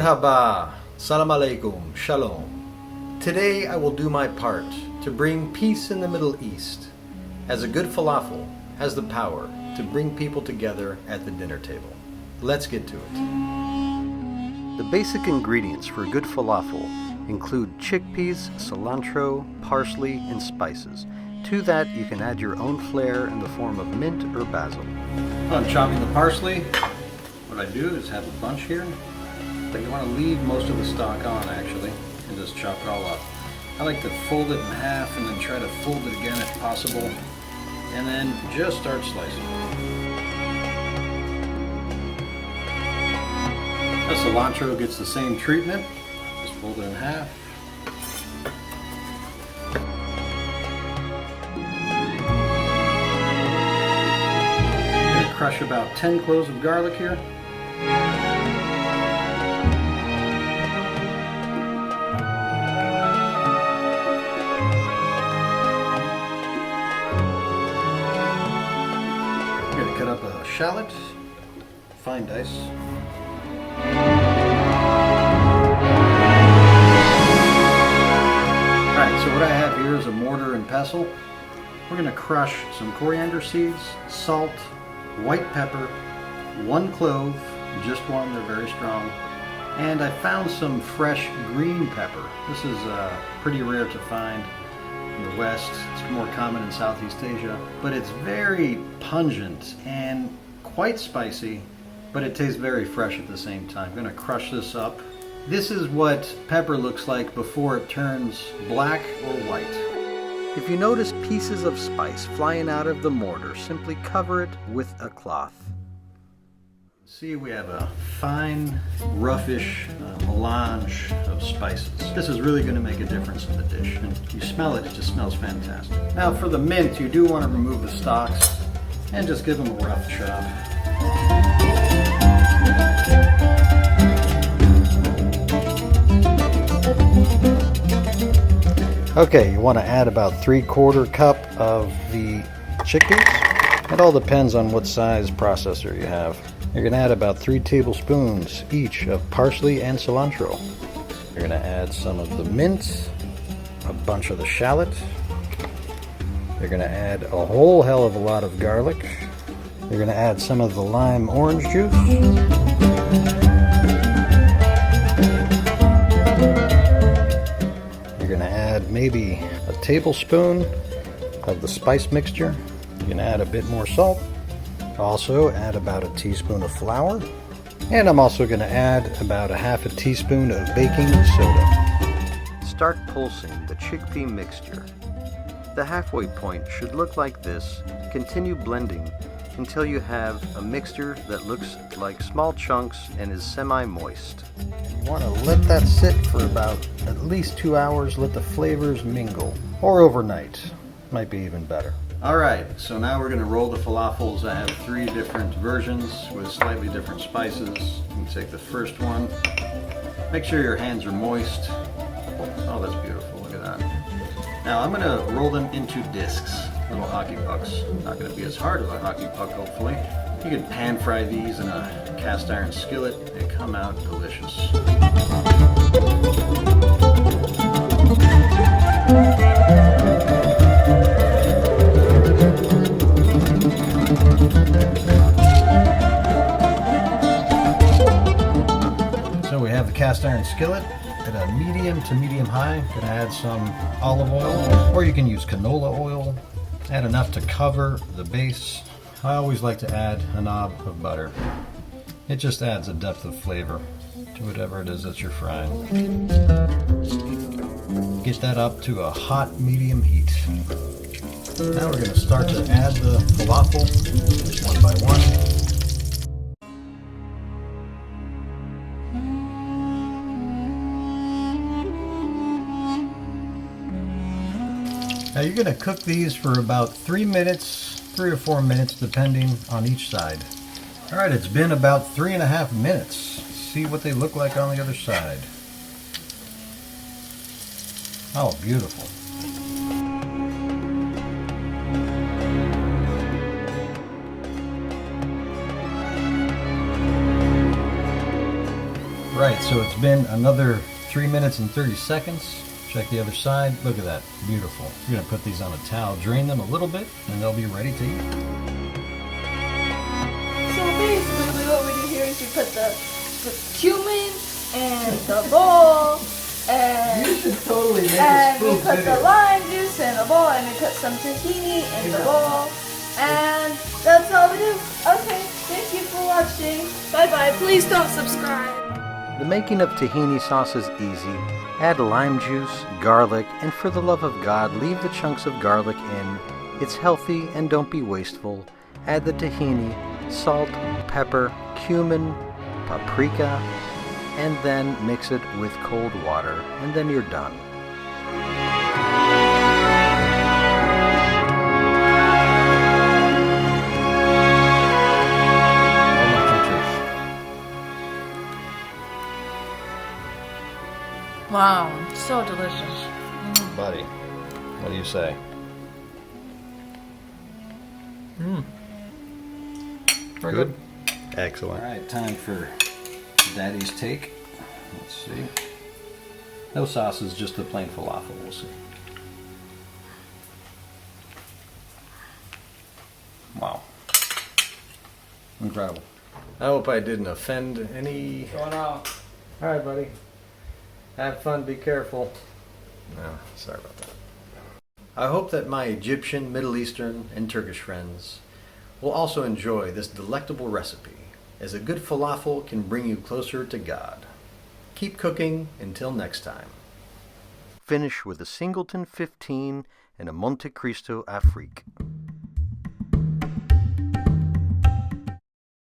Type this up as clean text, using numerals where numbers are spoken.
Merhaba, salam alaikum, shalom. Today I will do my part to bring peace in the Middle East, as a good falafel has the power to bring people together at the dinner table. Let's get to it. The basic ingredients for a good falafel include chickpeas, cilantro, parsley, and spices. To that you can add your own flair in the form of mint or basil. On chopping the parsley, what I do is have a bunch here. But you want to leave most of the stalk on actually, and just chop it all up. I like to fold it in half and then try to fold it again if possible, and then just start slicing. The cilantro gets the same treatment, just fold it in half. I'm going to crush about 10 cloves of garlic here. Cut up a shallot, fine dice. Alright, so what I have here is a mortar and pestle. We're going to crush some coriander seeds, salt, white pepper, 1 clove, just one, they're very strong, and I found some fresh green pepper. This is pretty rare to find in the West. It's more common in Southeast Asia, but it's very pungent and quite spicy, but it tastes very fresh at the same time. I'm going to crush this up. This is what pepper looks like before it turns black or white. If you notice pieces of spice flying out of the mortar, simply cover it with a cloth. See, we have a fine, roughish melange of spices. This is really going to make a difference in the dish. And you smell it, it just smells fantastic. Now for the mint, you do want to remove the stalks and just give them a rough chop. Okay, you want to add about 3/4 cup of the chickpeas. It all depends on what size processor you have. You're going to add about 3 tablespoons each of parsley and cilantro. You're going to add some of the mint, a bunch of the shallot. You're going to add a whole hell of a lot of garlic. You're going to add some of the lime orange juice. You're going to add maybe a tablespoon of the spice mixture. You're going to add a bit more salt. Also add about a teaspoon of flour, and I'm also going to add about a half a teaspoon of baking soda. Start pulsing the chickpea mixture. The halfway point should look like this. Continue blending until you have a mixture that looks like small chunks and is semi-moist. You want to let that sit for about at least 2 hours, let the flavors mingle, or overnight, might be even better. Alright, so now we're going to roll the falafels. I have 3 different versions with slightly different spices. You can take the first one. Make sure your hands are moist. Oh, that's beautiful. Look at that. Now I'm going to roll them into discs, little hockey pucks. Not going to be as hard as a hockey puck, hopefully. You can pan fry these in a cast iron skillet. They come out delicious. So we have the cast iron skillet at a medium to medium high. Gonna add some olive oil, or you can use canola oil. Add enough to cover the base. I always like to add a knob of butter. It just adds a depth of flavor to whatever it is that you're frying. Get that up to a hot medium heat. Now we're gonna start to add the falafel one by one. Now you're going to cook these for about 3 minutes, 3 or 4 minutes depending on each side. Alright, it's been about 3.5 minutes. See what they look like on the other side. Oh, beautiful. Right, so it's been another 3 minutes and 30 seconds. Check the other side. Look at that. Beautiful. We're going to put these on a towel, drain them a little bit, and they'll be ready to eat. So basically what we do here is we put the cumin in the bowl, and You should totally make and we put the lime juice in the bowl, and we put some tahini in the bowl, and that's all we do. Okay, thank you for watching. Bye bye. Please don't subscribe. The making of tahini sauce is easy. Add lime juice, garlic, and for the love of God, leave the chunks of garlic in. It's healthy and don't be wasteful. Add the tahini, salt, pepper, cumin, paprika, and then mix it with cold water, and then you're done. Wow, so delicious. Buddy, what do you say? Very good. Excellent. All right, time for Daddy's take. Let's see. No sauce is just the plain falafel. We'll see. Wow. Incredible. I hope I didn't offend any. Going out. All right, buddy. Have fun. Be careful. No, sorry about that. I hope that my Egyptian, Middle Eastern, and Turkish friends will also enjoy this delectable recipe, as a good falafel can bring you closer to God. Keep cooking until next time. Finish with a Singleton 15 and a Montecristo Afrique.